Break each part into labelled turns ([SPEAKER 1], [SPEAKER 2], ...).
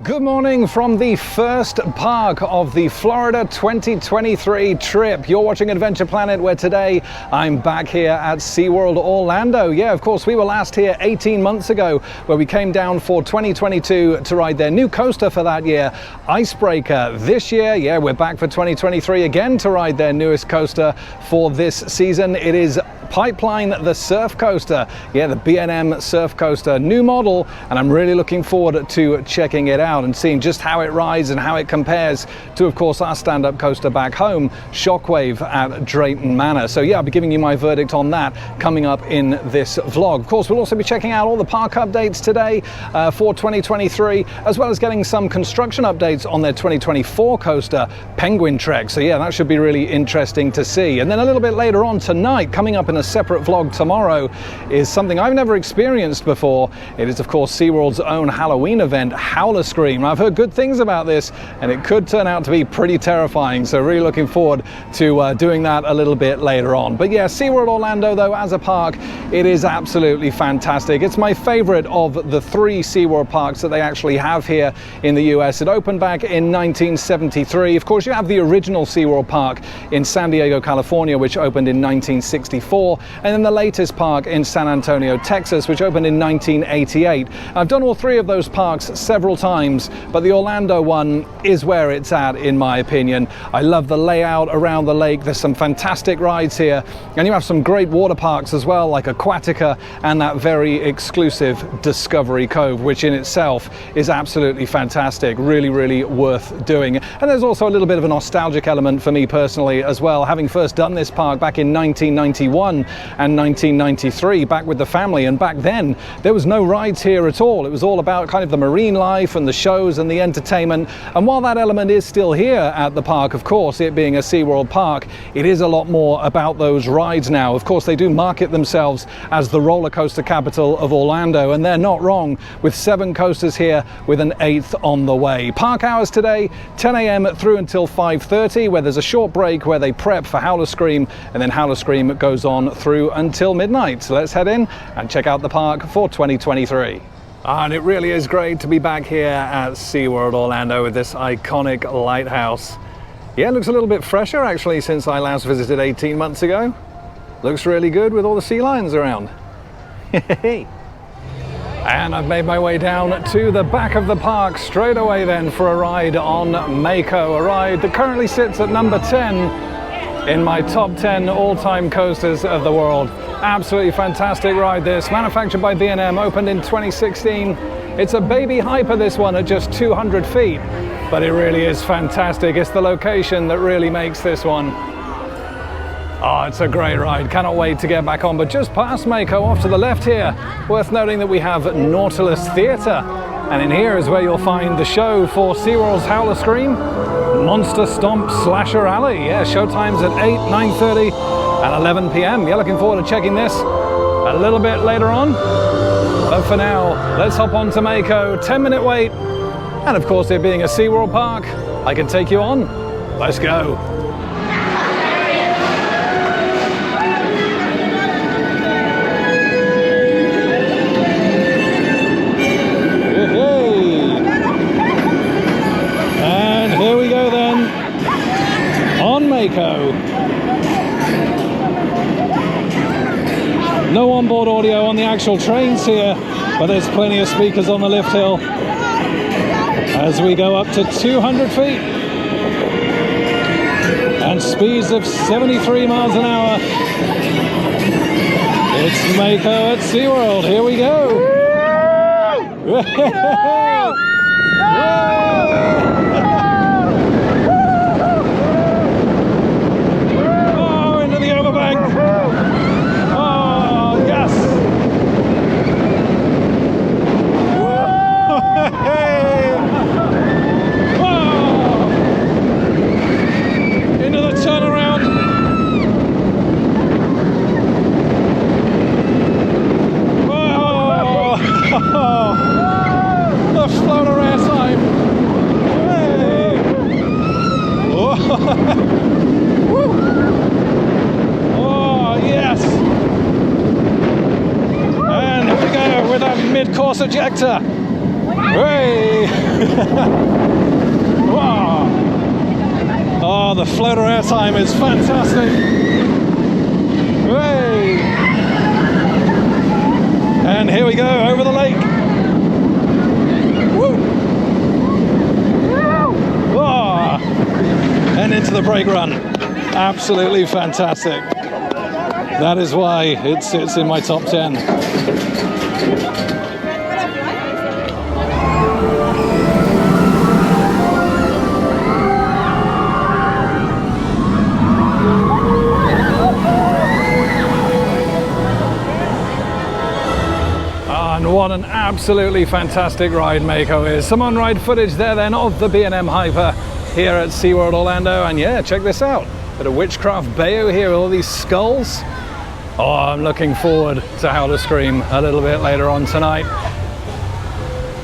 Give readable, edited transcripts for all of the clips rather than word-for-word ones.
[SPEAKER 1] Good morning from the first park of the Florida 2023 trip. You're watching Adventure Planet, where today I'm back here at SeaWorld Orlando. Yeah, of course, we were last here 18 months ago, where we came down for 2022 to ride their new coaster for that year, Icebreaker. This year, yeah, we're back for 2023 again to ride their newest coaster for this season. It is Pipeline, the surf coaster. Yeah, the B&M surf coaster, new model, and I'm really looking forward to checking it out and seeing just how it rides and how it compares to, of course, our stand-up coaster back home, Shockwave at Drayton Manor. So yeah, I'll be giving you my verdict on that coming up in this vlog. Of course, we'll also be checking out all the park updates today for 2023, as well as getting some construction updates on their 2024 coaster, Penguin Trek. So yeah, that should be really interesting to see. And then a little bit later on tonight, coming up in a separate vlog tomorrow, is something I've never experienced before. It is, of course, SeaWorld's own Halloween event, Howl'o'Scream. I've heard good things about this, and it could turn out to be pretty terrifying, so really looking forward to doing that a little bit later on. But yeah, SeaWorld Orlando, though, as a park, it is absolutely fantastic. It's my favorite of the three SeaWorld parks that they actually have here in the US. It opened back in 1973. Of course, you have the original SeaWorld park in San Diego, California, which opened in 1964. And then the latest park in San Antonio, Texas, which opened in 1988. I've done all three of those parks several times, but the Orlando one is where it's at, in my opinion. I love the layout around the lake. There's some fantastic rides here, and you have some great water parks as well, like Aquatica and that very exclusive Discovery Cove, which in itself is absolutely fantastic. Really, really worth doing. And there's also a little bit of a nostalgic element for me personally as well, having first done this park back in 1991 and 1993 back with the family, and back then there was no rides here at all. It was all about kind of the marine life and the shows and the entertainment, and while that element is still here at the park, of course, it being a SeaWorld park, it is a lot more about those rides now. Of course, they do market themselves as the roller coaster capital of Orlando, and they're not wrong, with 7 coasters here with an 8th on the way. Park hours today, 10 a.m. through until 5:30, where there's a short break where they prep for Howl'o'Scream, and then Howl'o'Scream goes on through until midnight. So let's head in and check out the park for 2023. And it really is great to be back here at SeaWorld Orlando with this iconic lighthouse. Yeah, it looks a little bit fresher actually since I last visited 18 months ago. Looks really good with all the sea lions around. And I've made my way down to the back of the park straight away then for a ride on Mako, a ride that currently sits at number 10 in my top 10 all-time coasters of the world. Absolutely fantastic ride this, manufactured by B&M, opened in 2016. It's a baby hyper, this one, at just 200 feet, but it really is fantastic. It's the location that really makes this one. Oh, it's a great ride. Cannot wait to get back on. But just past Mako, off to the left here, worth noting that we have Nautilus Theatre. And in here is where you'll find the show for SeaWorld's Howl'o'Scream, Monster Stomp Slasher Alley. Yeah, show times at 8, 9:30 and 11 p.m. Yeah, looking forward to checking this a little bit later on. But for now, let's hop on to Mako. 10-minute wait. And of course, it being a SeaWorld park, I can take you on. Let's go. Here we go then, on Mako. No onboard audio on the actual trains here, but there's plenty of speakers on the lift hill as we go up to 200 feet and speeds of 73 miles an hour. It's Mako at SeaWorld. Here we go. Oh, yes. And here we go with a mid-course ejector. Hooray! Wow. Oh, the floater airtime is fantastic. Hey. And here we go, over the lake. Woo. Oh. And into the brake run. Absolutely fantastic. That is why it sits in my top 10. And what an absolutely fantastic ride Mako is. Some on-ride footage there then of the B&M Hyper here at SeaWorld Orlando. And yeah, check this out. Bit of Witchcraft Bayou here with all these skulls. Oh, I'm looking forward to Howl'o'Scream a little bit later on tonight.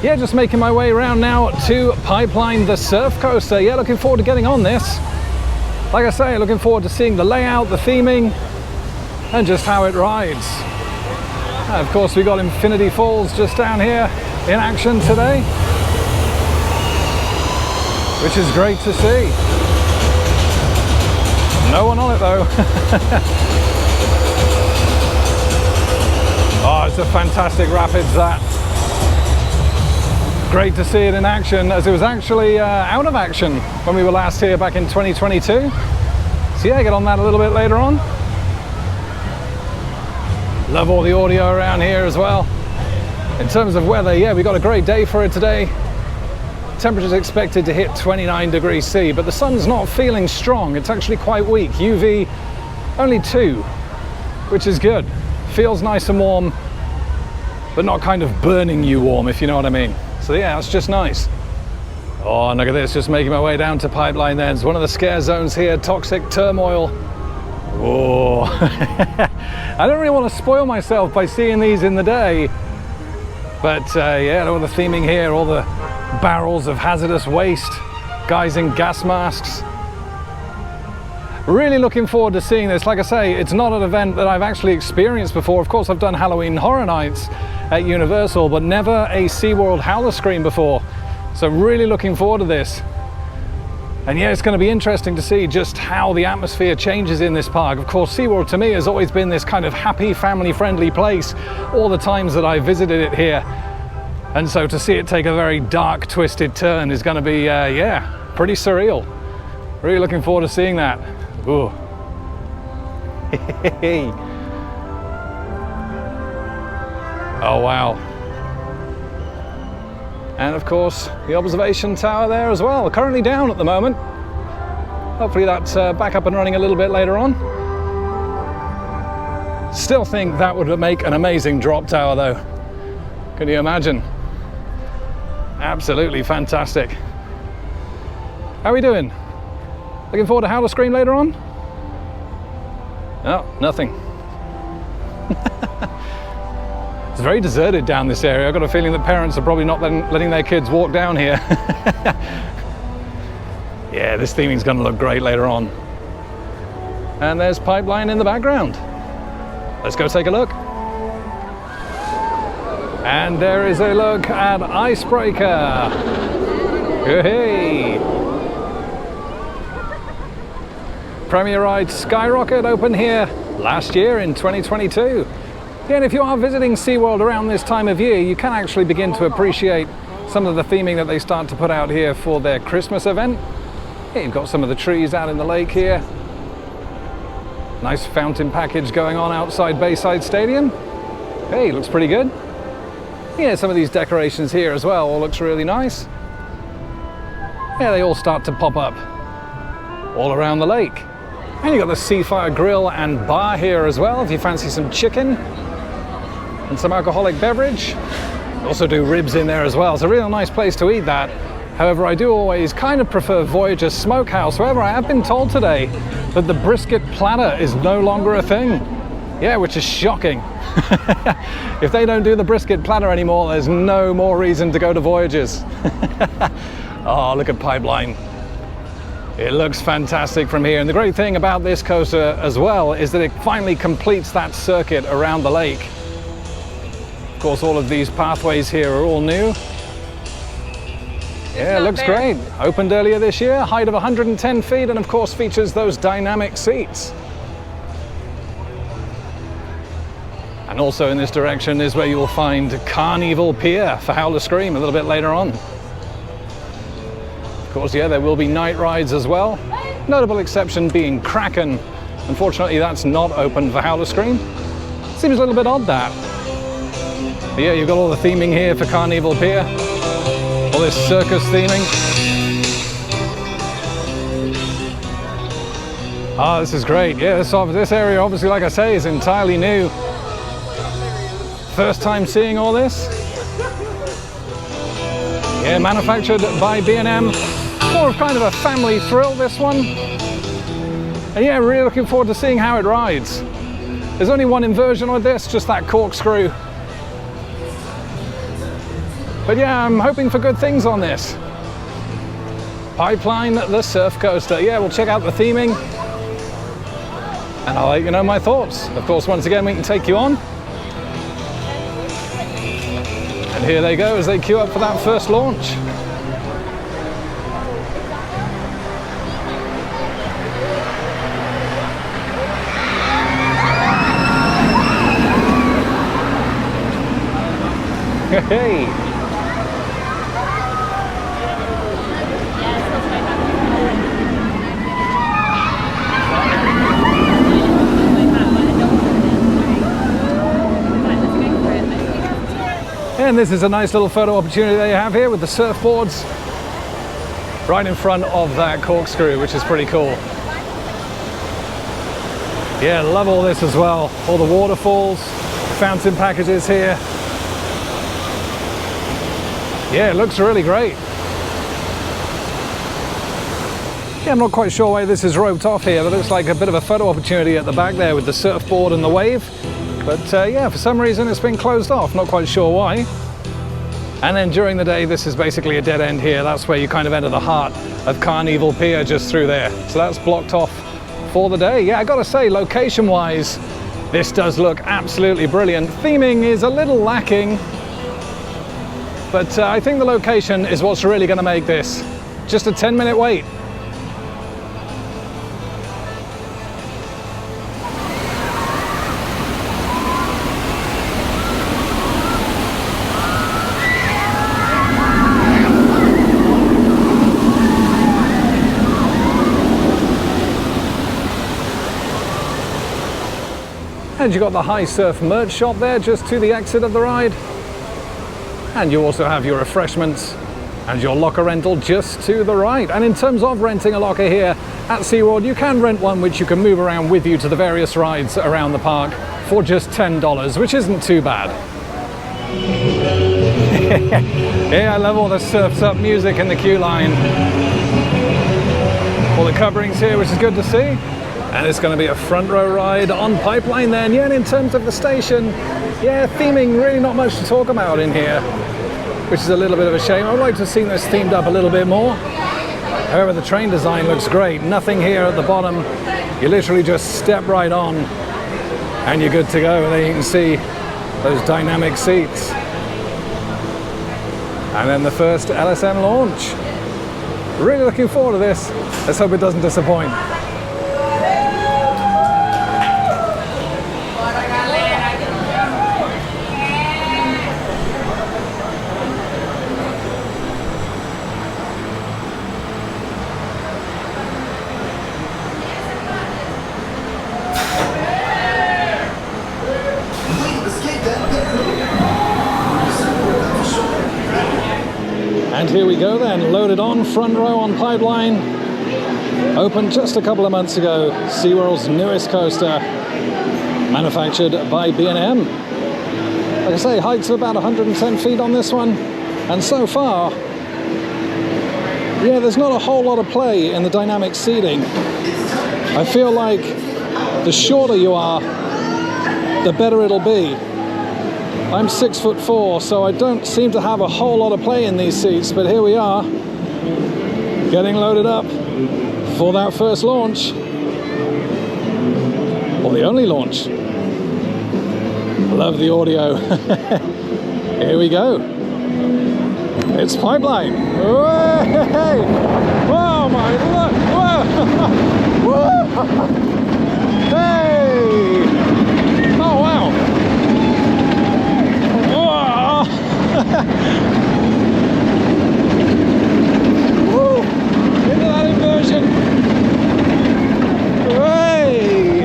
[SPEAKER 1] Yeah, just making my way around now to Pipeline the Surf Coaster. Yeah, looking forward to getting on this. Like I say, looking forward to seeing the layout, the theming, and just how it rides. And of course, we got Infinity Falls just down here in action today, which is great to see. No one on it though. Oh, it's a fantastic rapids, that. Great to see it in action, as it was actually out of action when we were last here back in 2022. So yeah, get on that a little bit later on. Love all the audio around here as well. In terms of weather, yeah, we got a great day for it today. Temperature's expected to hit 29 degrees C, but the sun's not feeling strong. It's actually quite weak. UV only 2, which is good. Feels nice and warm, but not kind of burning you warm, if you know what I mean. So yeah, that's just nice. Oh, and look at this, just making my way down to Pipeline then. It's one of the scare zones here, Toxic Turmoil. Oh, I don't really want to spoil myself by seeing these in the day, but yeah, all the theming here, all the barrels of hazardous waste, guys in gas masks. Really looking forward to seeing this. Like I say, it's not an event that I've actually experienced before. Of course, I've done Halloween Horror Nights at Universal, but never a SeaWorld Howl'o'Scream before. So really looking forward to this. And yeah, it's going to be interesting to see just how the atmosphere changes in this park. Of course, SeaWorld to me has always been this kind of happy, family-friendly place all the times that I visited it here. And so to see it take a very dark, twisted turn is going to be, yeah, pretty surreal. Really looking forward to seeing that. Ooh. Oh, wow. And of course, the observation tower there as well, currently down at the moment. Hopefully that's back up and running a little bit later on. Still think that would make an amazing drop tower though. Can you imagine? Absolutely fantastic. How are we doing? Looking forward to Howl'o'Scream later on? No, nothing. It's very deserted down this area. I've got a feeling that parents are probably not letting their kids walk down here. Yeah, this theming's going to look great later on. And there's Pipeline in the background. Let's go take a look. And there is a look at Icebreaker. Hey! Premier ride Skyrocket opened here last year in 2022. Yeah, and if you are visiting SeaWorld around this time of year, you can actually begin to appreciate some of the theming that they start to put out here for their Christmas event. Yeah, you've got some of the trees out in the lake here. Nice fountain package going on outside Bayside Stadium. Hey, looks pretty good. Yeah, some of these decorations here as well all looks really nice. Yeah, they all start to pop up all around the lake. And you've got the Seafire Grill and Bar here as well, if you fancy some chicken and some alcoholic beverage. Also do ribs in there as well. It's a really nice place to eat that. However, I do always kind of prefer Voyager's Smokehouse. However, I have been told today that the brisket platter is no longer a thing. Yeah, which is shocking. If they don't do the brisket platter anymore, there's no more reason to go to Voyager's. Oh, look at Pipeline. It looks fantastic from here. And the great thing about this coaster as well is that it finally completes that circuit around the lake. Of course, all of these pathways here are all new. Yeah, it looks great. Opened earlier this year, height of 110 feet, and of course features those dynamic seats. And also in this direction is where you will find Carnival Pier for Howl'o'Scream a little bit later on. Of course, yeah, there will be night rides as well. Notable exception being Kraken. Unfortunately, that's not open for Howl'o'Scream. Seems a little bit odd, that. But yeah, you've got all the theming here for Carnival Pier. All this circus theming. Ah, this is great. Yeah, this area, obviously, like I say, is entirely new. First time seeing all this. Yeah, manufactured by B&M. More of kind of a family thrill, this one. And yeah, really looking forward to seeing how it rides. There's only one inversion of this, just that corkscrew. But yeah, I'm hoping for good things on this. Pipeline, the surf coaster. Yeah, we'll check out the theming. And I'll let you know my thoughts. Of course, once again, we can take you on. And here they go as they queue up for that first launch. Hey! And this is a nice little photo opportunity they have here with the surfboards right in front of that corkscrew, which is pretty cool. Yeah, love all this as well. All the waterfalls, fountain packages here. Yeah, it looks really great. Yeah, I'm not quite sure why this is roped off here. It looks like a bit of a photo opportunity at the back there with the surfboard and the wave. But yeah, for some reason it's been closed off. Not quite sure why. And then during the day, this is basically a dead end here. That's where you kind of enter the heart of Carnival Pier, just through there. So that's blocked off for the day. Yeah, I gotta say, location-wise, this does look absolutely brilliant. Theming is a little lacking, but I think the location is what's really gonna make this. Just a 10-minute wait. And you've got the High Surf merch shop there just to the exit of the ride. And you also have your refreshments and your locker rental just to the right. And in terms of renting a locker here at SeaWorld, you can rent one which you can move around with you to the various rides around the park for just $10, which isn't too bad. Yeah, I love all the Surf's Up music in the queue line. All the coverings here, which is good to see. And it's going to be a front row ride on Pipeline then. Yeah, and in terms of the station, yeah, theming, really not much to talk about in here, which is a little bit of a shame. I would like to have seen this themed up a little bit more. However, the train design looks great. Nothing here at the bottom. You literally just step right on and you're good to go. And there you can see those dynamic seats. And then the first LSM launch. Really looking forward to this. Let's hope it doesn't disappoint. And here we go then, loaded on, front row on Pipeline. Opened just a couple of months ago, SeaWorld's newest coaster, manufactured by B&M. Like I say, heights of about 110 feet on this one. And so far, yeah, there's not a whole lot of play in the dynamic seating. I feel like the shorter you are, the better it'll be. I'm 6'4", so I don't seem to have a whole lot of play in these seats, but here we are, getting loaded up for that first launch, or the only launch. I love the audio. Here we go. It's pipeline. Hey! Oh my look! Whoa! Hey! Oh wow! Whoa! Woo! Into that inversion! Hey!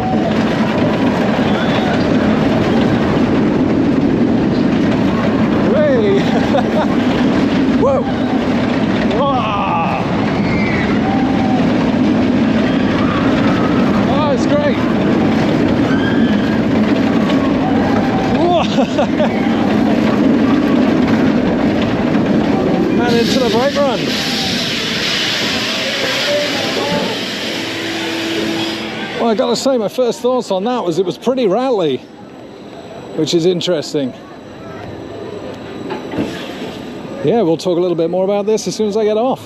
[SPEAKER 1] Hey! Whoa! Wow! Oh, it's great! Whoa! And into the brake run. Well, I gotta say, my first thoughts on that was it was pretty rattly, which is interesting. Yeah, we'll talk a little bit more about this as soon as I get off.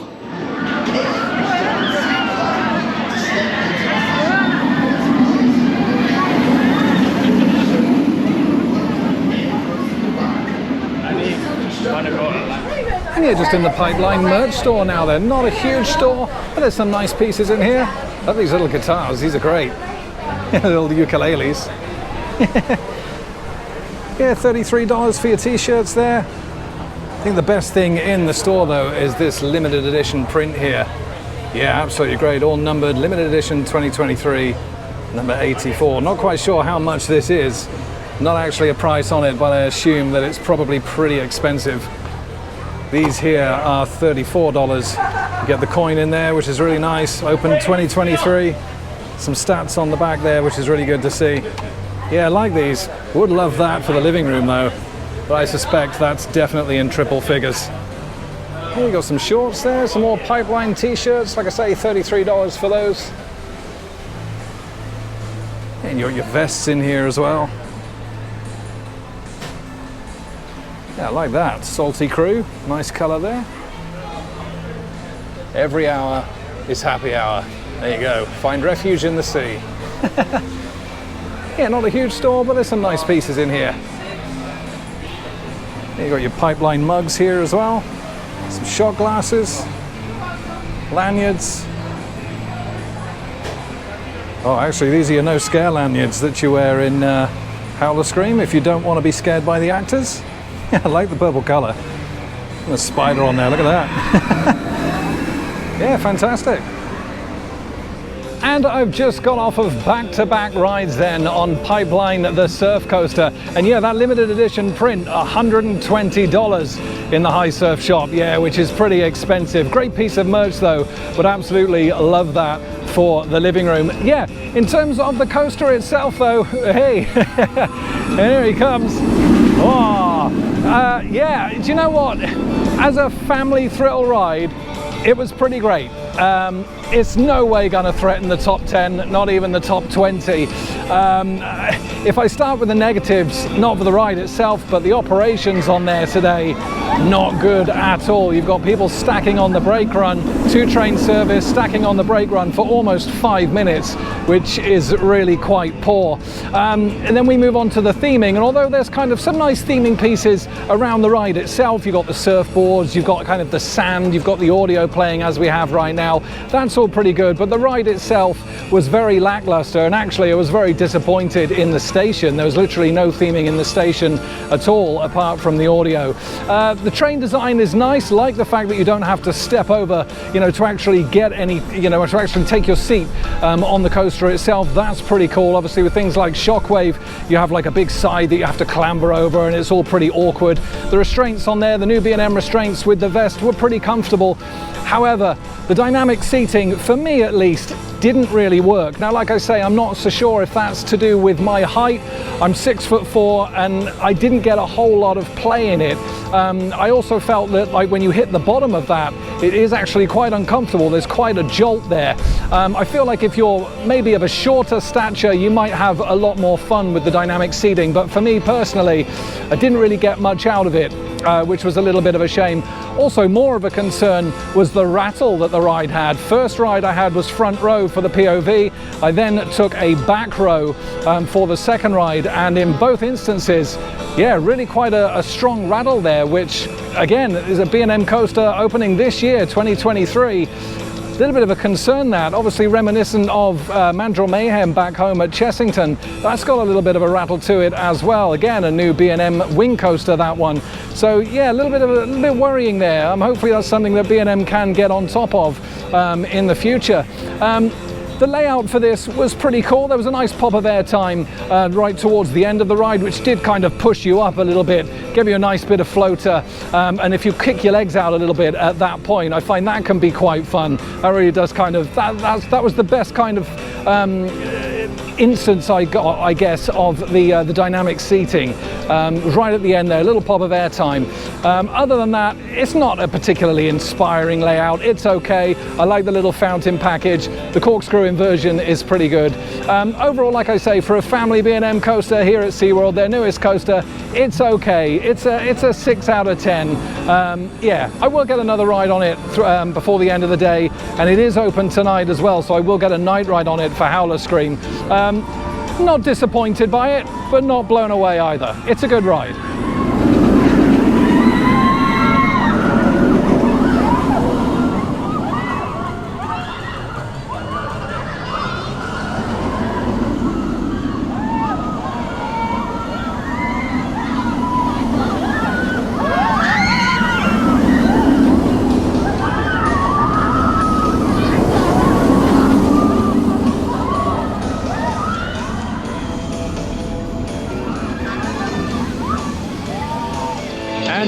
[SPEAKER 1] And yeah, just in the Pipeline merch store now then. Not a huge store, but there's some nice pieces in here. I love these little guitars, these are great. Little ukuleles. Yeah, $33 for your t-shirts there. I think the best thing in the store though is this limited edition print here. Yeah, absolutely great, all numbered, limited edition 2023, number 84. Not quite sure how much this is. Not actually a price on it, but I assume that it's probably pretty expensive. These here are $34. You get the coin in there, which is really nice. Open 2023. Some stats on the back there, which is really good to see. Yeah, I like these. Would love that for the living room though. But I suspect that's definitely in triple figures. Here you got some shorts there, some more Pipeline t-shirts. Like I say, $33 for those. And you got your vests in here as well. Yeah, I like that. Salty Crew, nice color there. Every hour is happy hour. There you go. Find refuge in the sea. Yeah, not a huge store, but there's some nice pieces in here. You got your Pipeline mugs here as well. Some shot glasses, lanyards. Oh, actually, these are your no scare lanyards that you wear in Howl'o'Scream if you don't want to be scared by the actors. I like the purple color. And a spider on there, look at that. Yeah, fantastic. And I've just got off of back-to-back rides then on Pipeline, the surf coaster. And yeah, that limited edition print, $120 in the high surf shop. Yeah, which is pretty expensive. Great piece of merch though, but absolutely love that for the living room. Yeah, in terms of the coaster itself though, hey, here he comes. Oh, yeah, do you know what? As a family thrill ride, it was pretty great. It's no way going to threaten the top 10, not even the top 20. If I start with the negatives, not for the ride itself, but the operations on there today, not good at all. You've got people stacking on the brake run, 2-train service, stacking on the brake run for almost 5 minutes, which is really quite poor. And then we move on to the theming, and although there's kind of some nice theming pieces around the ride itself, you've got the surfboards, you've got kind of the sand, you've got the audio playing as we have right now, that's all pretty good, but the ride itself was very lackluster, and actually I was very disappointed in the station. There was literally no theming in the station at all apart from the audio. The train design is nice, like the fact that you don't have to step over, you know, to actually get any, you know, to actually take your seat on the coaster itself. That's pretty cool. Obviously with things like Shockwave, you have like a big side that you have to clamber over and it's all pretty awkward. The restraints on there, the new B&M restraints with the vest were pretty comfortable. However, the dynamic seating, for me at least, didn't really work. Now, like I say, I'm not so sure if that's to do with my height. I'm 6'4" and I didn't get a whole lot of play in it. I also felt that like when you hit the bottom of that, it is actually quite uncomfortable. There's quite a jolt there. I feel like if you're maybe of a shorter stature, you might have a lot more fun with the dynamic seating. But for me personally, I didn't really get much out of it, which was a little bit of a shame. Also, more of a concern was the rattle that the ride had. First ride I had was front row for the POV. I then took a back row for the second ride, and in both instances, yeah, really quite a strong rattle there, which again, there's a B&M coaster opening this year, 2023. A little bit of a concern that, obviously reminiscent of Mandrill Mayhem back home at Chessington. That's got a little bit of a rattle to it as well. Again, a new B&M wing coaster, that one. So yeah, a little bit worrying there. Hopefully that's something that B&M can get on top of in the future. The layout for this was pretty cool. There was a nice pop of air time right towards the end of the ride, which did kind of push you up a little bit, give you a nice bit of floater. And if you kick your legs out a little bit at that point, I find that can be quite fun. That really does kind of, that was the best kind of instance I got, I guess, of the dynamic seating. Right at the end there, a little pop of air time. Other than that, it's not a particularly inspiring layout. It's okay. I like the little fountain package. The corkscrew inversion is pretty good. Overall, like I say, for a family B&M coaster here at SeaWorld, their newest coaster, it's okay. It's a 6 out of 10. Yeah, I will get another ride on it before the end of the day, and it is open tonight as well, so I will get a night ride on it for Howl'o'Scream. Not disappointed by it, but not blown away either. It's a good ride.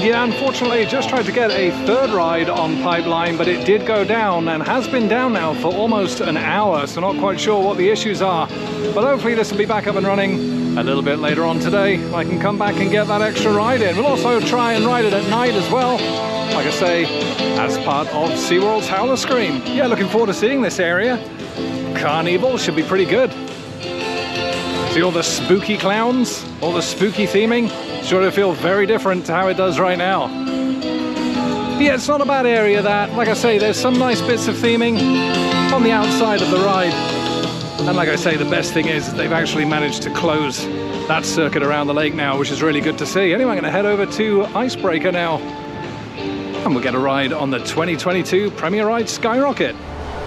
[SPEAKER 1] Yeah, unfortunately, just tried to get a third ride on Pipeline, but it did go down and has been down now for almost an hour, so not quite sure what the issues are. But hopefully this will be back up and running a little bit later on today. I can come back and get that extra ride in. We'll also try and ride it at night as well, like I say, as part of SeaWorld's Howl'o'Scream. Yeah, looking forward to seeing this area. Carnival should be pretty good. See all the spooky clowns, all the spooky theming. Sure to feel very different to how it does right now. But yeah, it's not a bad area that, like I say, there's some nice bits of theming on the outside of the ride. And like I say, the best thing is they've actually managed to close that circuit around the lake now, which is really good to see. Anyway, I'm going to head over to Icebreaker now, and we'll get a ride on the 2022 Premier Ride Skyrocket.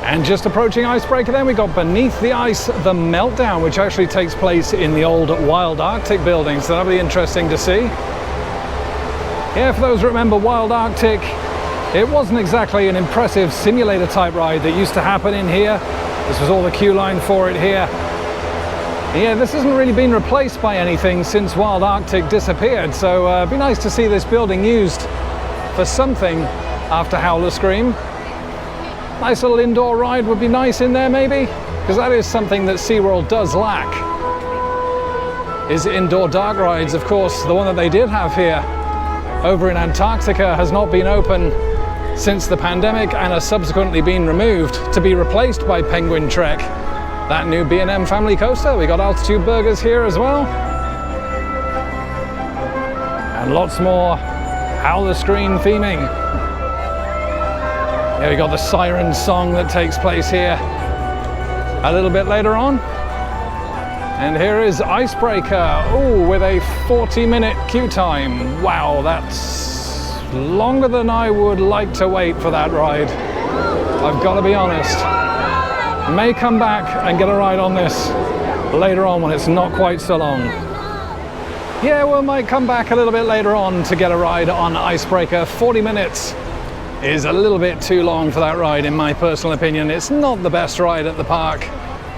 [SPEAKER 1] And just approaching Icebreaker then, we got Beneath the Ice, the Meltdown, which actually takes place in the old Wild Arctic building, so that'll be interesting to see. Yeah, for those who remember Wild Arctic, it wasn't exactly an impressive simulator type ride that used to happen in here. This was all the queue line for it here. Yeah, this hasn't really been replaced by anything since Wild Arctic disappeared, so it'd be nice to see this building used for something after Howl'o'Scream. Nice little indoor ride would be nice in there maybe, because that is something that SeaWorld does lack, is indoor dark rides. Of course, the one that they did have here over in Antarctica has not been open since the pandemic and has subsequently been removed to be replaced by Penguin Trek, that new B&M family coaster. We got altitude burgers here as well, and lots more Howl'o'Scream theming. Yeah, we got the siren song that takes place here a little bit later on. And here is Icebreaker, oh, with a 40-minute queue time. Wow, that's longer than I would like to wait for that ride. I've got to be honest. May come back and get a ride on this later on when it's not quite so long. Yeah, we might come back a little bit later on to get a ride on Icebreaker. 40 minutes is a little bit too long for that ride, in my personal opinion. It's not the best ride at the park.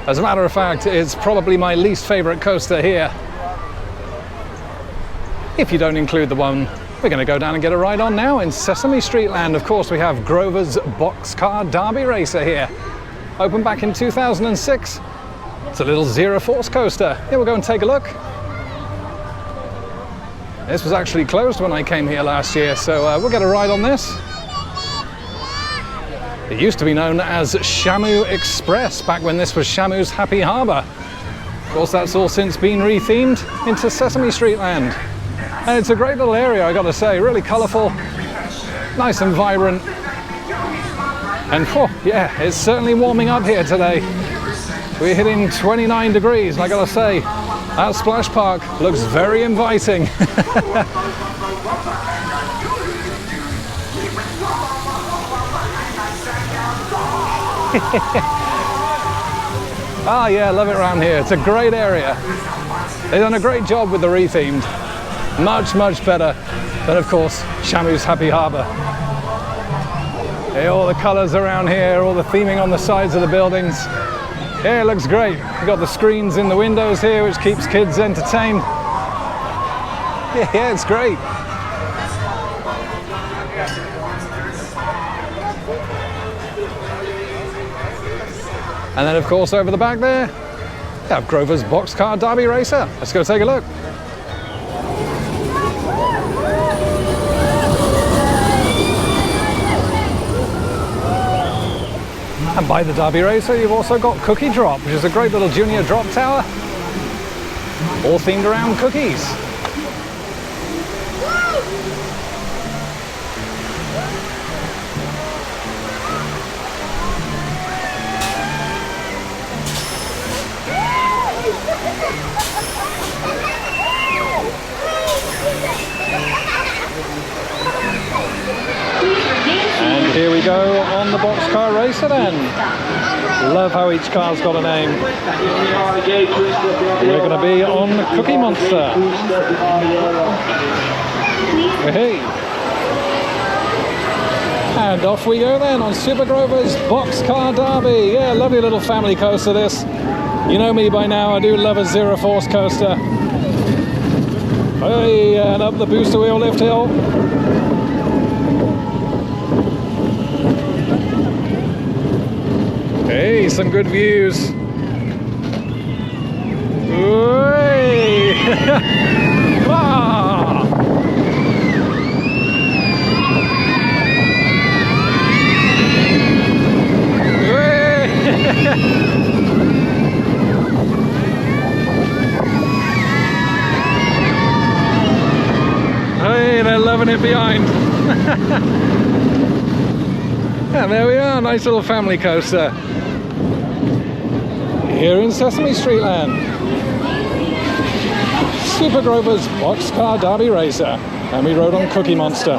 [SPEAKER 1] As a matter of fact, it's probably my least favorite coaster here, if you don't include the one we're going to go down and get a ride on now in Sesame Street Land. Of course, we have Grover's Boxcar Derby Racer here, opened back in 2006. It's a little zero force coaster. Yeah, we'll go and take a look. This was actually closed when I came here last year, so we'll get a ride on this. It used to be known as Shamu Express back when this was Shamu's Happy Harbour. Of course, that's all since been rethemed into Sesame Street Land. And it's a great little area, I gotta say, really colourful, nice and vibrant. And yeah, it's certainly warming up here today. We're hitting 29 degrees, and I gotta say, that splash park looks very inviting. Oh yeah, I love it around here. It's a great area. They've done a great job with the rethemed. Much, much better than, of course, Shamu's Happy Harbour. Hey, all the colours around here, all the theming on the sides of the buildings. Yeah, it looks great. You've got the screens in the windows here, which keeps kids entertained. Yeah, it's great. And then, of course, over the back there, we have Grover's Boxcar Derby Racer. Let's go take a look. And by the Derby Racer, you've also got Cookie Drop, which is a great little junior drop tower, all themed around cookies. And here we go on the Boxcar Racer then. Love how each car's got a name. We're going to be on the Cookie Monster. Hey. And off we go then on Super Grover's Boxcar Derby. Yeah, lovely little family coaster this. You know me by now, I do love a Zero Force coaster. Hey, and up the booster wheel lift hill. Hey, some good views. Ah. Hey, they're loving it behind. And there we are, nice little family coaster. Here in Sesame Street Land. Super Grover's Boxcar Derby Racer. And we rode on Cookie Monster.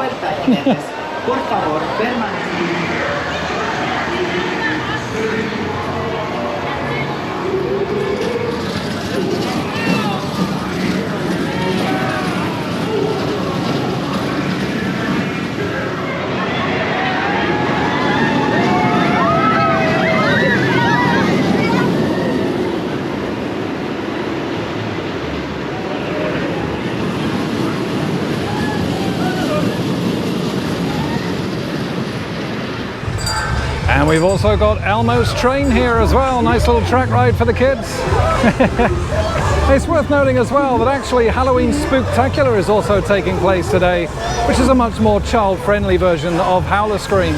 [SPEAKER 1] And we've also got Elmo's Train here as well. Nice little track ride for the kids. It's worth noting as well that actually Halloween Spooktacular is also taking place today, which is a much more child-friendly version of Howl'o'Scream.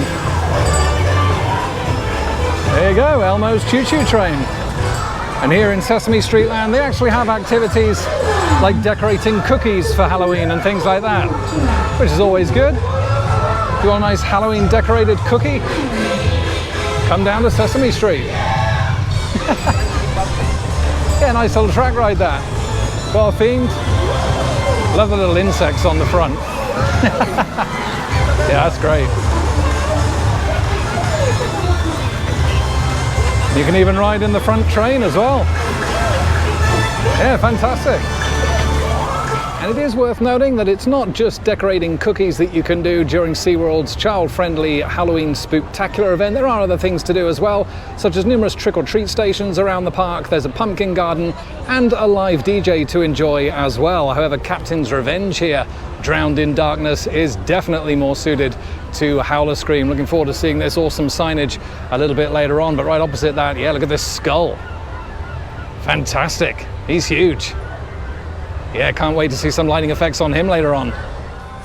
[SPEAKER 1] There you go, Elmo's Choo Choo Train. And here in Sesame Street Land, they actually have activities like decorating cookies for Halloween and things like that, which is always good. If you want a nice Halloween decorated cookie, come down to Sesame Street. Yeah, nice little track ride there. Well themed. Love the little insects on the front. Yeah, that's great. You can even ride in the front train as well. Yeah, fantastic. And it is worth noting that it's not just decorating cookies that you can do during SeaWorld's child-friendly Halloween Spooktacular event. There are other things to do as well, such as numerous trick-or-treat stations around the park. There's a pumpkin garden and a live DJ to enjoy as well. However, Captain's Revenge here, Drowned in Darkness, is definitely more suited to Howl'o'Scream. Looking forward to seeing this awesome signage a little bit later on. But right opposite that, yeah, look at this skull. Fantastic. He's huge. Yeah, can't wait to see some lighting effects on him later on.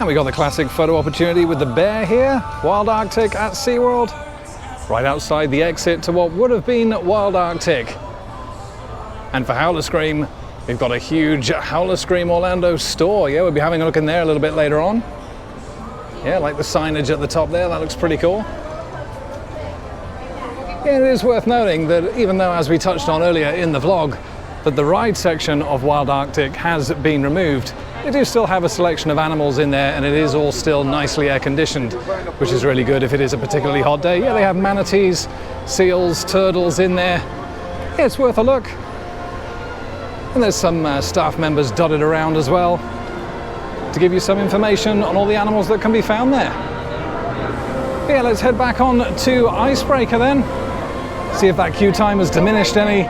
[SPEAKER 1] And we got the classic photo opportunity with the bear here, Wild Arctic at SeaWorld, right outside the exit to what would have been Wild Arctic. And for Howl'o'Scream, we've got a huge Howl'o'Scream Orlando store. Yeah, we'll be having a look in there a little bit later on. Yeah, like the signage at the top there, that looks pretty cool. Yeah, it is worth noting that even though, as we touched on earlier in the vlog, that the ride section of Wild Arctic has been removed, they do still have a selection of animals in there, and it is all still nicely air conditioned, which is really good if it is a particularly hot day. Yeah, they have manatees, seals, turtles in there. Yeah, it's worth a look. And there's some staff members dotted around as well to give you some information on all the animals that can be found there. Yeah, let's head back on to Icebreaker then. See if that queue time has diminished any.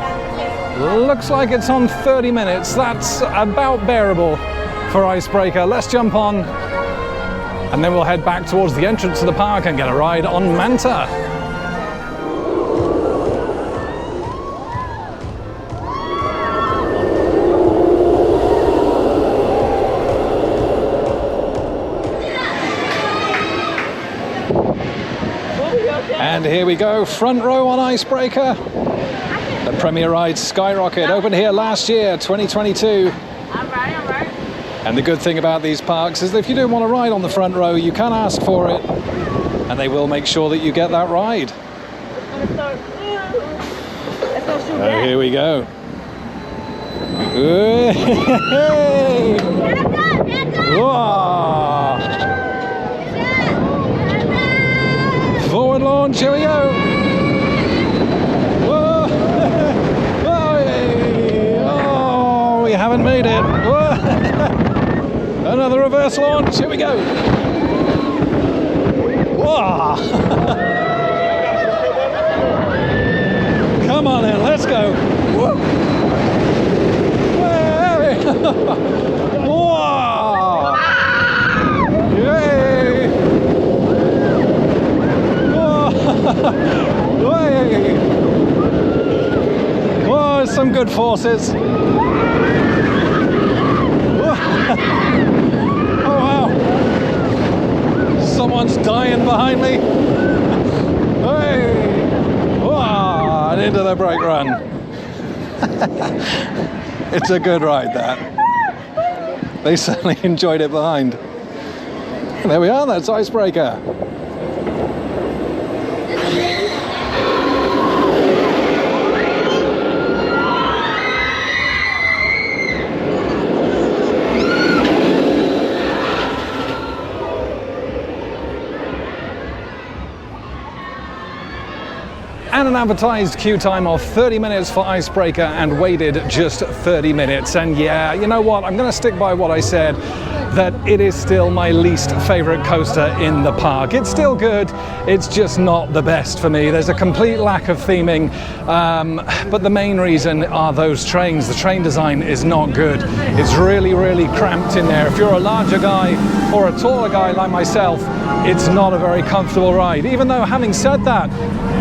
[SPEAKER 1] Looks like it's on 30 minutes. That's about bearable for Icebreaker. Let's jump on and then we'll head back towards the entrance to the park and get a ride on Manta. And here we go, front row on Icebreaker. The premier ride Skyrocket opened here last year, 2022.
[SPEAKER 2] All right.
[SPEAKER 1] And the good thing about these parks is that if you do want to ride on the front row, you can ask for it, and they will make sure that you get that ride. So here we go. Whoa. Forward launch, here we go. Whoa. Oh, we haven't made it. Whoa. Another reverse launch, here we go. Whoa. Come on then, let's go. Whoa. Whoa. Yay. Whoa, some good forces. Oh wow, someone's dying behind me. Hey. Whoa, and into the brake run. It's a good ride, that. They certainly enjoyed it behind. There we are, that's Icebreaker. And an advertised queue time of 30 minutes for Icebreaker, and waited just 30 minutes. And yeah, you know what? I'm going to stick by what I said, that it is still my least favorite coaster in the park. It's still good, it's just not the best for me. There's a complete lack of theming, but the main reason are those trains. The train design is not good. It's really, really cramped in there. If you're a larger guy or a taller guy like myself, it's not a very comfortable ride. Even though, having said that,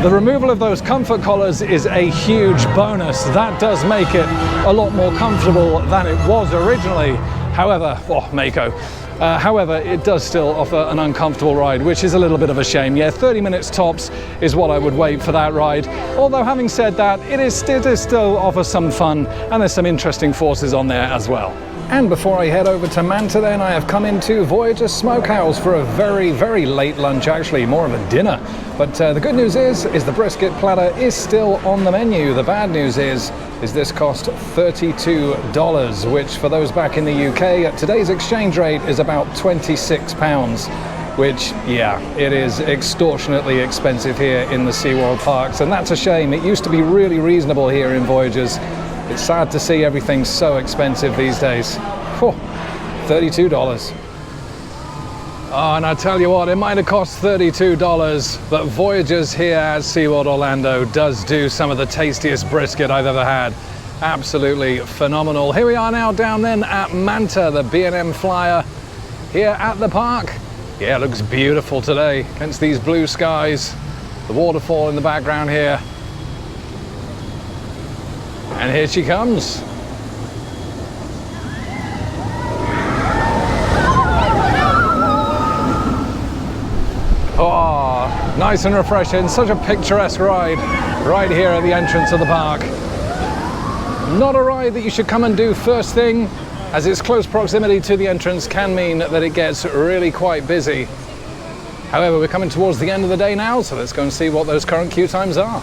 [SPEAKER 1] the removal of those comfort collars is a huge bonus. That does make it a lot more comfortable than it was originally. However, Mako. However, it does still offer an uncomfortable ride, which is a little bit of a shame. Yeah, 30 minutes tops is what I would wait for that ride. Although, having said that, it still offers some fun, and there's some interesting forces on there as well. And before I head over to Manta then, I have come into Voyager Smokehouse for a very, very late lunch, actually, more of a dinner. But the good news is the brisket platter is still on the menu. The bad news is this cost $32, which for those back in the UK, at today's exchange rate is about £26, which, yeah, it is extortionately expensive here in the SeaWorld parks. And that's a shame. It used to be really reasonable here in Voyagers. It's sad to see everything so expensive these days. $32. Oh, and I tell you what, it might have cost $32, but Voyagers here at SeaWorld Orlando does do some of the tastiest brisket I've ever had. Absolutely phenomenal. Here we are now down then at Manta, the B&M Flyer here at the park. Yeah, it looks beautiful today against these blue skies. The waterfall in the background here. And here she comes. Oh, nice and refreshing. Such a picturesque ride right here at the entrance of the park. Not a ride that you should come and do first thing, as its close proximity to the entrance can mean that it gets really quite busy. However, we're coming towards the end of the day now, so let's go and see what those current queue times are.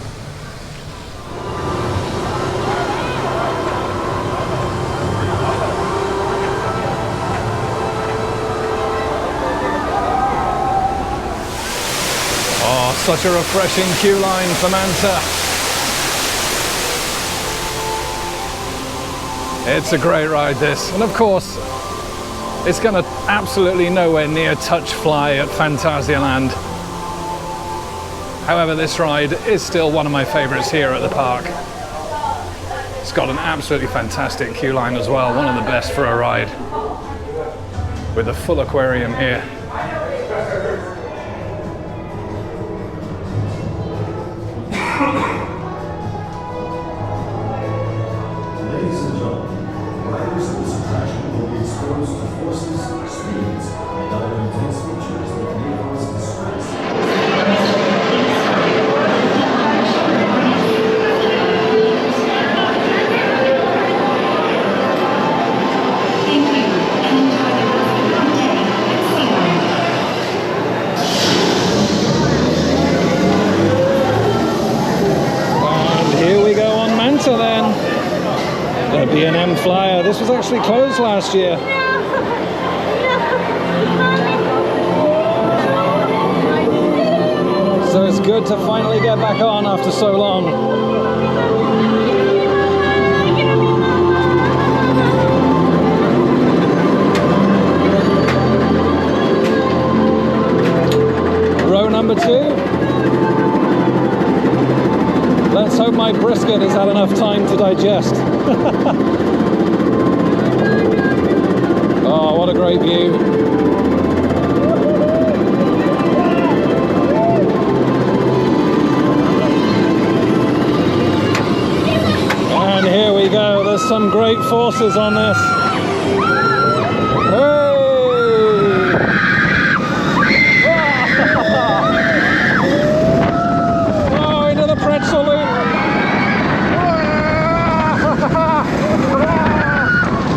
[SPEAKER 1] Such a refreshing queue line for Manta. It's a great ride, this. And of course, it's going to absolutely nowhere near touch fly at Phantasialand. However, this ride is still one of my favorites here at the park. It's got an absolutely fantastic queue line as well, one of the best for a ride. With a full aquarium here.
[SPEAKER 2] Ladies and gentlemen, riders of this attraction will be exposed to forces, speeds, and other intense features that may cause distress.
[SPEAKER 1] The B&M Flyer. This was actually closed last year. So it's good to finally get back on after so long. Row number 2. Let's hope my brisket has had enough time to digest. Oh, what a great view. And here we go. There's some great forces on this. Hey! Oh, into the pretzel loop.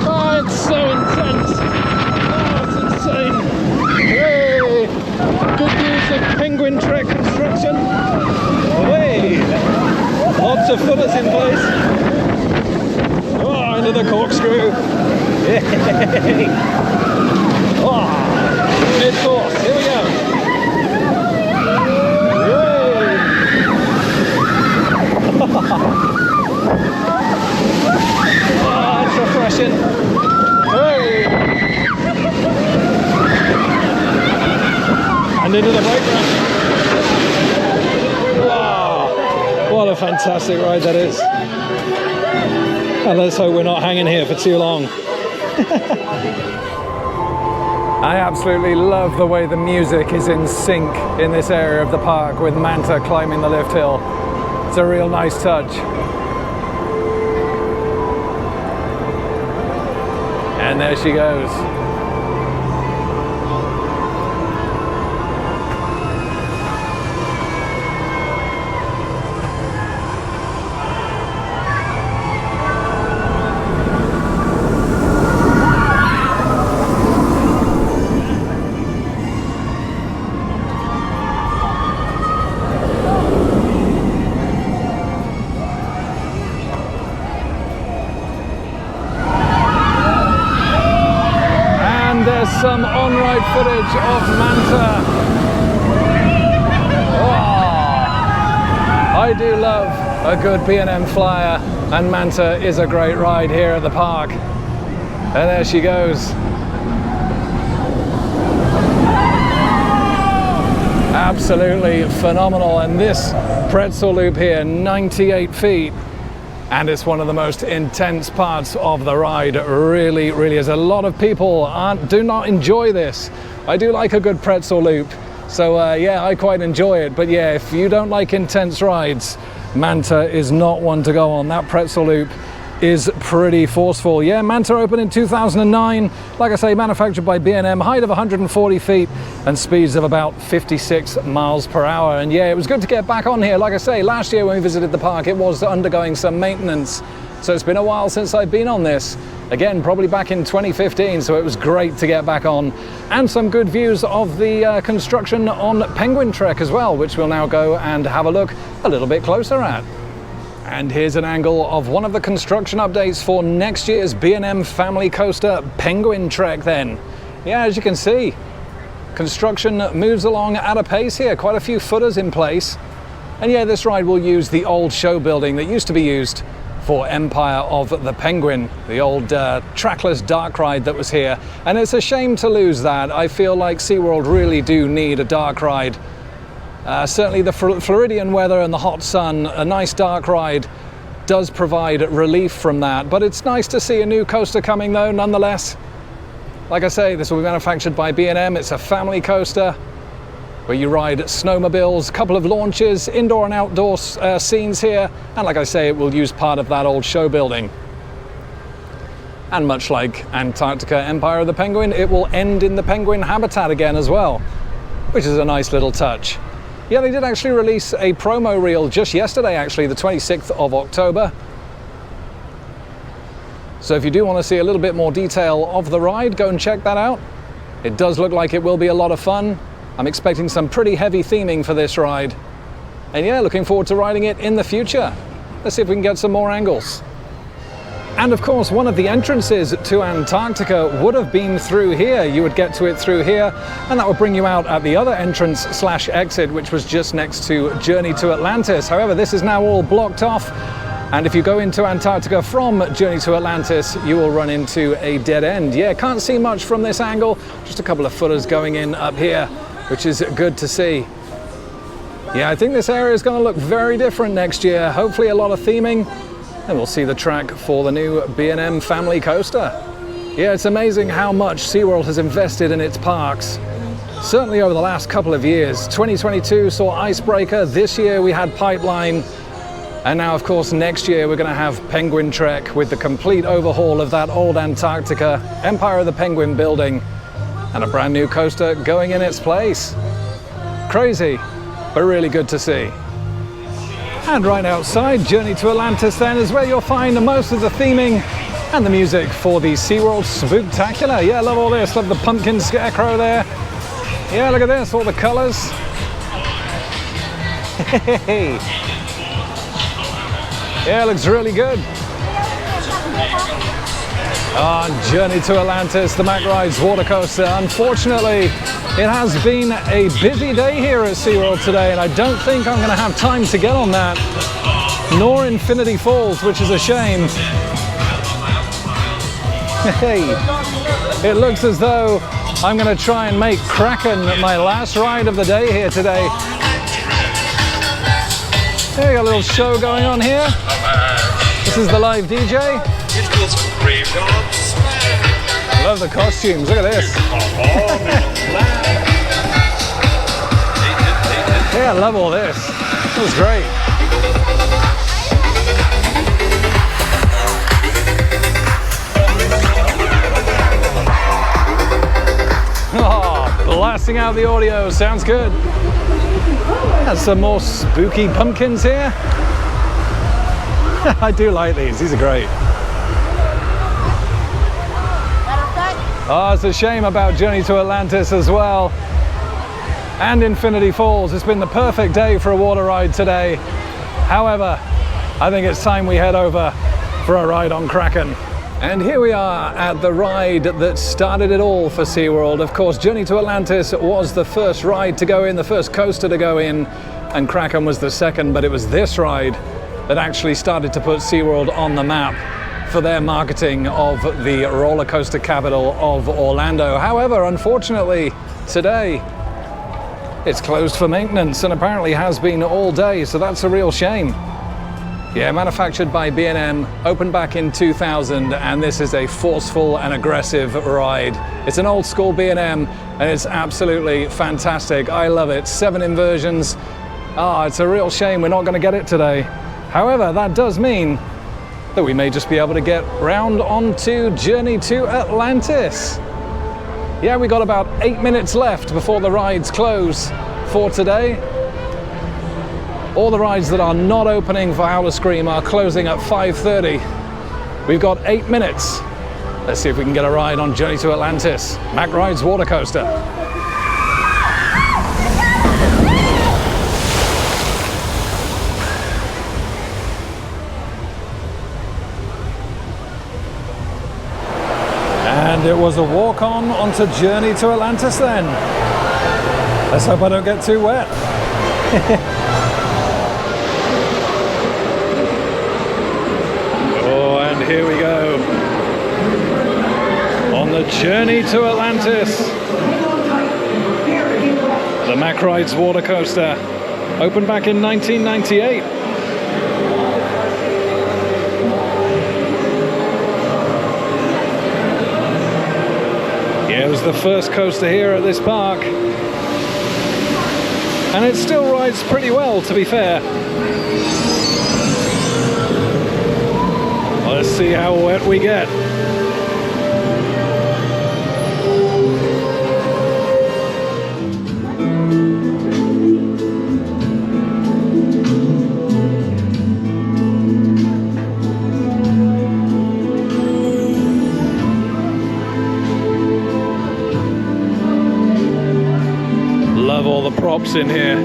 [SPEAKER 1] Oh, it's so intense. Oh, it's insane. Hey! Good use of penguin track construction. Hey! Lots of footers in place. Oh, into the corkscrew. Yay! Oh, mid-course. Here we go. Oh, it's refreshing. Hey! And into the brake run. Wow! What a fantastic ride that is. And let's hope we're not hanging here for too long. I absolutely love the way the music is in sync in this area of the park with Manta climbing the lift hill. It's a real nice touch. And there she goes. Some on-ride footage of Manta. Oh, I do love a good B&M Flyer, and Manta is a great ride here at the park. And there she goes. Absolutely phenomenal. And this pretzel loop here, 98 feet. And it's one of the most intense parts of the ride. Really is. A lot of people do not enjoy this. I do like a good pretzel loop, so yeah, I quite enjoy it. But yeah, if you don't like intense rides, Manta is not one to go on. That pretzel loop is pretty forceful. Yeah, Manta opened in 2009. Like I say, manufactured by B&M, height of 140 feet and speeds of about 56 miles per hour. And yeah, it was good to get back on here. Like I say, last year when we visited the park, it was undergoing some maintenance. So it's been a while since I've been on this. Again, probably back in 2015, so it was great to get back on. And some good views of the construction on Penguin Trek as well, which we'll now go and have a look a little bit closer at. And here's an angle of one of the construction updates for next year's B&M family coaster Penguin Trek then. Yeah, as you can see, Construction moves along at a pace here, quite a few footers in place. And yeah, this ride will use the old show building that used to be used for Empire of the Penguin, the old trackless dark ride that was here. And it's a shame to lose that. I feel like SeaWorld really do need a dark ride. Certainly the Floridian weather and the hot sun, a nice dark ride does provide relief from that. But it's nice to see a new coaster coming though, nonetheless. Like I say, this will be manufactured by B&M. It's a family coaster where you ride snowmobiles, a couple of launches, indoor and outdoor scenes here. And like I say, it will use part of that old show building. And much like Antarctica Empire of the Penguin, it will end in the penguin habitat again as well, which is a nice little touch. Yeah, they did actually release a promo reel just yesterday, actually, the 26th of October. So if you do want to see a little bit more detail of the ride, go and check that out. It does look like it will be a lot of fun. I'm expecting some pretty heavy theming for this ride. And yeah, looking forward to riding it in the future. Let's see if we can get some more angles. And of course, one of the entrances to Antarctica would have been through here. You would get to it through here, and that would bring you out at the other entrance / exit, which was just next to Journey to Atlantis. However, this is now all blocked off. And if you go into Antarctica from Journey to Atlantis, you will run into a dead end. Yeah, can't see much from this angle. Just a couple of footers going in up here, which is good to see. Yeah, I think this area is going to look very different next year. Hopefully a lot of theming, and we'll see the track for the new B&M family coaster. Yeah, it's amazing how much SeaWorld has invested in its parks. Certainly over the last couple of years. 2022 saw Icebreaker, this year we had Pipeline, and now of course next year we're going to have Penguin Trek with the complete overhaul of that old Antarctica Empire of the Penguin building. And a brand new coaster going in its place. Crazy, but really good to see. And right outside Journey to Atlantis then is where you'll find most of the theming and the music for the SeaWorld Spooktacular. Yeah, love all this, love the pumpkin scarecrow there. Yeah, look at this, all the colors. Hey. Yeah, looks really good. Journey to Atlantis, the Mack Rides water coaster. Unfortunately, it has been a busy day here at SeaWorld today, and I don't think I'm going to have time to get on that, nor Infinity Falls, which is a shame. Hey, it looks as though I'm going to try and make Kraken my last ride of the day here today. There you got a little show going on here. This is the live DJ. I love the costumes, look at this. Yeah, I love all this. That was great. Oh, blasting out the audio, sounds good. That's some more spooky pumpkins here. I do like these are great. Oh, it's a shame about Journey to Atlantis as well. And Infinity Falls. It's been the perfect day for a water ride today. However, I think it's time we head over for a ride on Kraken. And here we are at the ride that started it all for SeaWorld. Of course, Journey to Atlantis was the first ride to go in, the first coaster to go in, and Kraken was the second, but it was this ride that actually started to put SeaWorld on the map for their marketing of the roller coaster capital of Orlando. However, unfortunately, today it's closed for maintenance and apparently has been all day, so that's a real shame. Yeah, manufactured by B&M, opened back in 2000, and this is a forceful and aggressive ride. It's an old school B&M, and it's absolutely fantastic. I love it. 7 inversions. It's a real shame we're not going to get it today. However, that does mean that we may just be able to get round onto Journey to Atlantis. Yeah, we got about 8 minutes left before the rides close for today. All the rides that are not opening for Howl'o'Scream are closing at 5:30. We've got 8 minutes. Let's see if we can get a ride on Journey to Atlantis, Mack Rides water coaster. And And it was a walk-on onto Journey to Atlantis then. Let's hope I don't get too wet. Oh, and here we go. On the Journey to Atlantis. The Mack Rides water coaster. Opened back in 1998. Yeah, it was the first coaster here at this park. And it still rides pretty well, to be fair. Let's see how wet we get. Love all the props in here.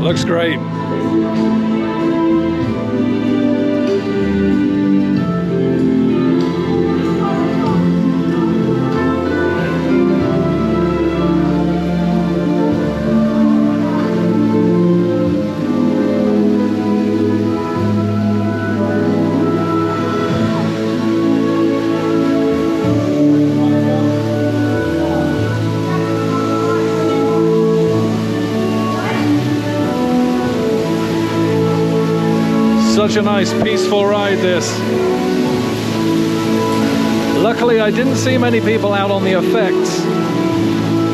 [SPEAKER 1] Looks great. Such a nice peaceful ride, this. Luckily I didn't see many people out on the effects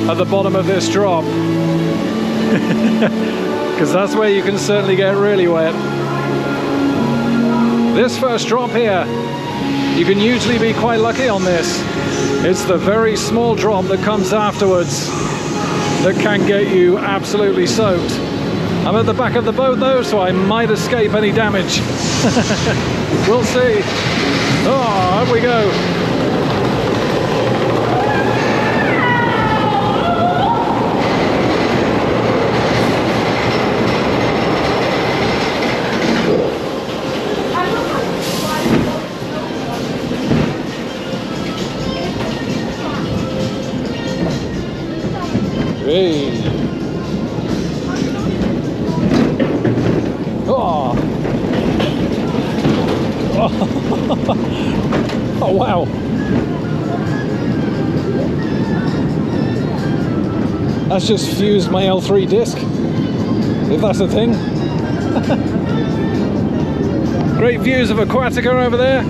[SPEAKER 1] at the bottom of this drop, because that's where you can certainly get really wet. This first drop here, you can usually be quite lucky on this. It's the very small drop that comes afterwards that can get you absolutely soaked. I'm at the back of the boat though, so I might escape any damage. We'll see. Oh, up we go. Hey. Oh. Oh, wow. That's just fused my L3 disc, if that's a thing. Great views of Aquatica over there.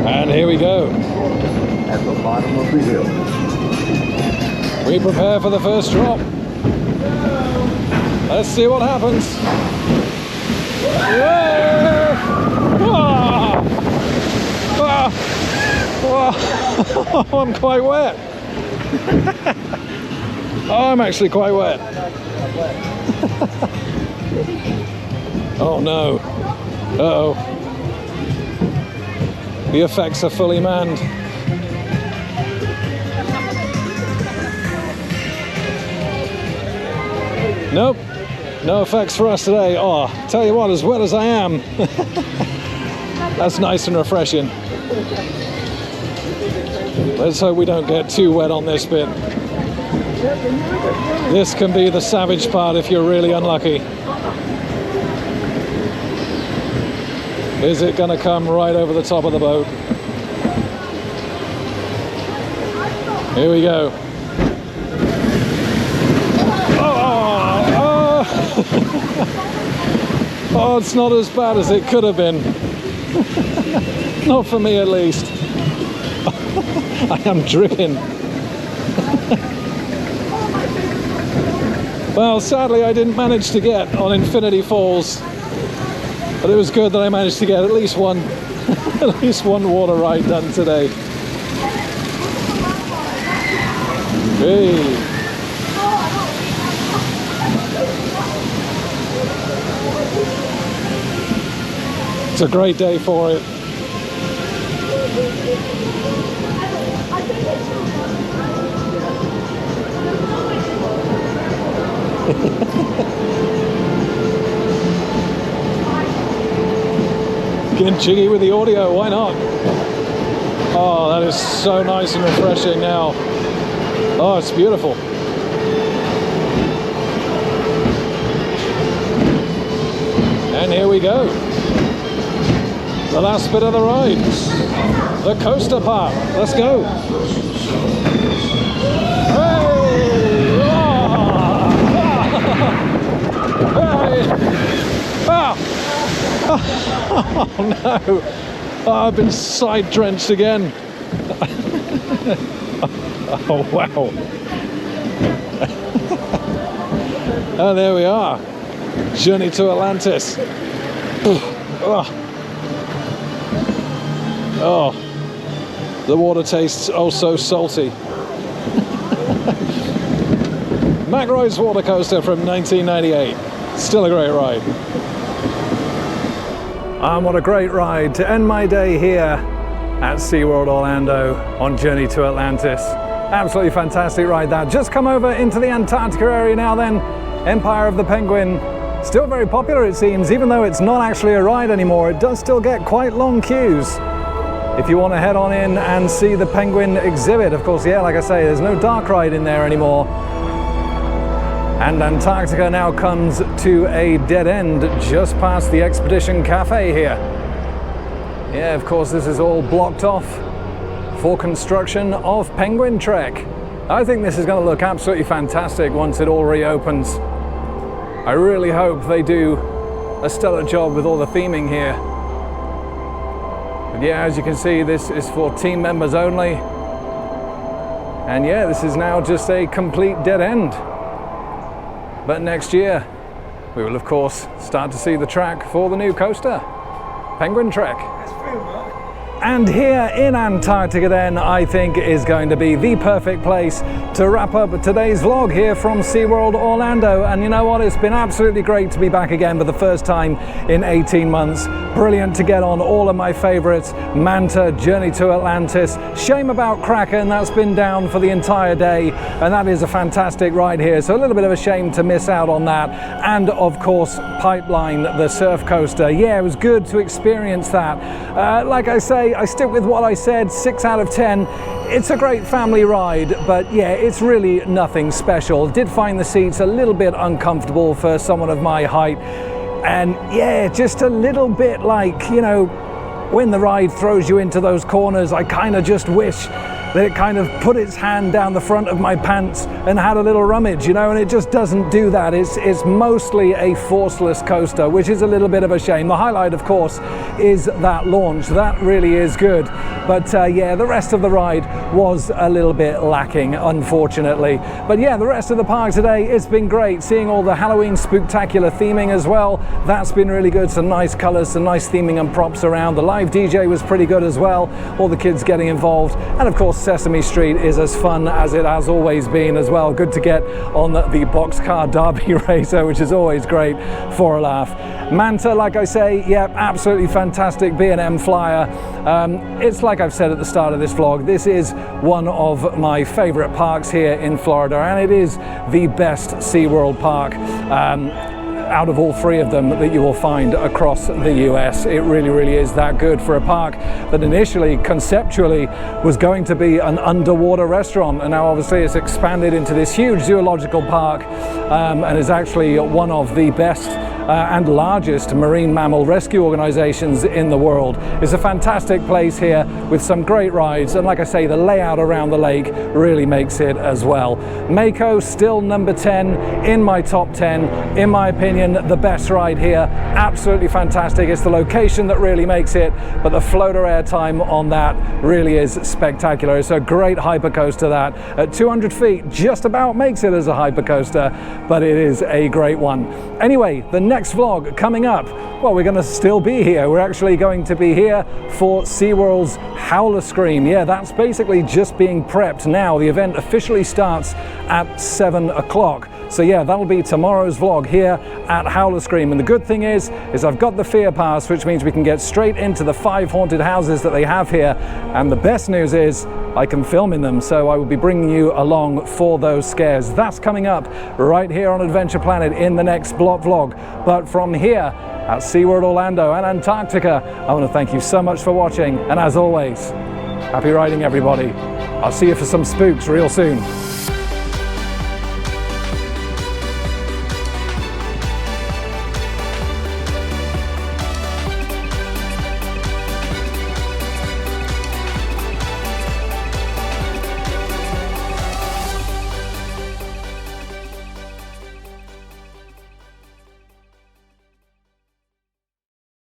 [SPEAKER 1] And here we go.
[SPEAKER 3] At the bottom of the hill.
[SPEAKER 1] We prepare for the first drop. Let's see what happens. Yeah. Ah. Ah. Oh, I'm quite wet. Oh, I'm actually quite wet. Oh no. Uh-oh. The effects are fully manned. Nope, no effects for us today. Oh, tell you what, as wet as I am, that's nice and refreshing. Let's hope we don't get too wet on this bit. This can be the savage part if you're really unlucky. Is it going to come right over the top of the boat? Here we go. Oh, it's not as bad as it could have been. Not for me, at least. I am dripping. Well, sadly, I didn't manage to get on Infinity Falls, but it was good that I managed to get at least one water ride done today. Hey. It's a great day for it. Getting jiggy with the audio, why not? Oh, that is so nice and refreshing now. Oh, it's beautiful. And here we go. The last bit of the ride. The coaster part. Let's go. Hey! Oh! Oh no! Oh, I've been side drenched again. Oh wow! Oh, there we are. Journey to Atlantis. Oh. Oh, the water tastes oh so salty. McRoy's water coaster from 1998. Still a great ride. And what a great ride to end my day here at SeaWorld Orlando on Journey to Atlantis. Absolutely fantastic ride that. Just come over into the Antarctica area now then. Empire of the Penguin. Still very popular it seems, even though it's not actually a ride anymore. It does still get quite long queues. If you want to head on in and see the penguin exhibit, of course, yeah, like I say, there's no dark ride in there anymore. And Antarctica now comes to a dead end just past the Expedition Cafe here. Yeah, of course, this is all blocked off for construction of Penguin Trek. I think this is going to look absolutely fantastic once it all reopens. I really hope they do a stellar job with all the theming here. But yeah, as you can see, this is for team members only. And yeah, this is now just a complete dead end. But next year, we will of course start to see the track for the new coaster, Penguin Trek. And here in Antarctica then, I think is going to be the perfect place to wrap up today's vlog here from SeaWorld Orlando. And you know what, it's been absolutely great to be back again for the first time in 18 months. Brilliant to get on all of my favorites, Manta, Journey to Atlantis. Shame about Kraken, that's been down for the entire day, and that is a fantastic ride here, so a little bit of a shame to miss out on that. And of course, Pipeline, the surf coaster. Yeah, it was good to experience that. Like I say, I stick with what I said, 6 out of 10. It's a great family ride, but yeah, it's really nothing special. Did find the seats a little bit uncomfortable for someone of my height. And yeah, just a little bit like, you know, when the ride throws you into those corners, I kind of just wish that it kind of put its hand down the front of my pants and had a little rummage, you know, and it just doesn't do that. It's mostly a forceless coaster, which is a little bit of a shame. The highlight, of course, is that launch. That really is good. But yeah, the rest of the ride was a little bit lacking, unfortunately. But yeah, the rest of the park today, it's been great. Seeing all the Halloween Spooktacular theming as well. That's been really good. Some nice colors, some nice theming and props around. The live DJ was pretty good as well. All the kids getting involved. And of course, Sesame Street is as fun as it has always been as well. Good to get on the boxcar derby racer, which is always great for a laugh. Manta, like I say, yeah, absolutely fantastic B&M flyer. It's like I've said at the start of this vlog, this is one of my favorite parks here in Florida, and it is the best SeaWorld park out of all three of them that you will find across the US. It really, really is that good for a park that initially, conceptually, was going to be an underwater restaurant, and now obviously it's expanded into this huge zoological park and is actually one of the best and largest marine mammal rescue organizations in the world. It's a fantastic place here with some great rides, and like I say, the layout around the lake really makes it as well. Mako still number 10 in my top 10. In my opinion, the best ride here. Absolutely fantastic. It's the location that really makes it, but the floater air time on that really is spectacular. It's a great hypercoaster that at 200 feet just about makes it as a hypercoaster, but it is a great one. Anyway, the next vlog coming up, well, we're going to still be here. We're actually going to be here for SeaWorld's Howl'o'Scream. Yeah, that's basically just being prepped now. The event officially starts at 7 o'clock. So yeah, that'll be tomorrow's vlog here at Howl'o'Scream. And the good thing is I've got the Fear Pass, which means we can get straight into the 5 haunted houses that they have here. And the best news is I can film in them, so I will be bringing you along for those scares. That's coming up right here on Adventure Planet in the next vlog. But from here at SeaWorld Orlando and Antarctica, I want to thank you so much for watching, and as always, happy riding everybody. I'll see you for some spooks real soon.